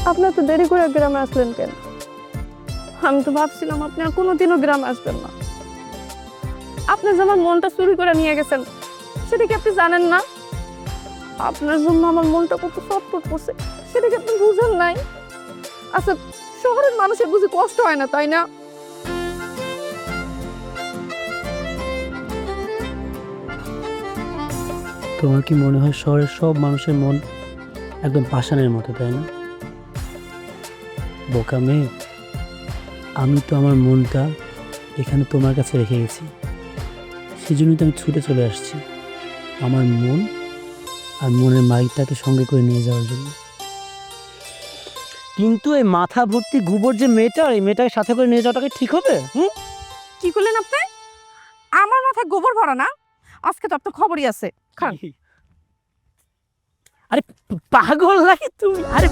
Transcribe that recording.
আপনি তো দেরি করে গ্রামে আসলেন কেন? আমি তো ভাবছিলাম আপনি আর কোনোদিনও গ্রামে আসবেন না। আপনি যে আমার মনটা চুরি করে নিয়ে গেছেন সেটা কি আপনি জানেন না? আপনার জন্য আমার মনটা কত ছটফট করছে সেটা কি আপনি বুঝেন নাই? আচ্ছা, শহরের মানুষের বুঝি কষ্ট হয় না, তাই না? তোমার কি মনে হয় শহরের সব মানুষের মন একদম পাষাণের মতো, তাই না? বোকা মেয়ে, আমি তো আমার মনটা এখানে তোমার কাছে রেখে গেছি, সেজন্যই তো আমি ছুটে চলে আসছি আমার মন আর মনের মালিকটাকে সঙ্গে করে নিয়ে যাওয়ার জন্য। কিন্তু এই মাথা ভর্তি গোবর যে মেয়েটা, এই মেয়েটাকে সাথে করে নিয়ে যাওয়াটাকে ঠিক হবে? হুম? কি করলেন আপনি? আমার মাথায় গোবর ভরা না? আজকে তো আপনার খবরই আছে। খান। আরে পাগল নাকি তুমি? আরে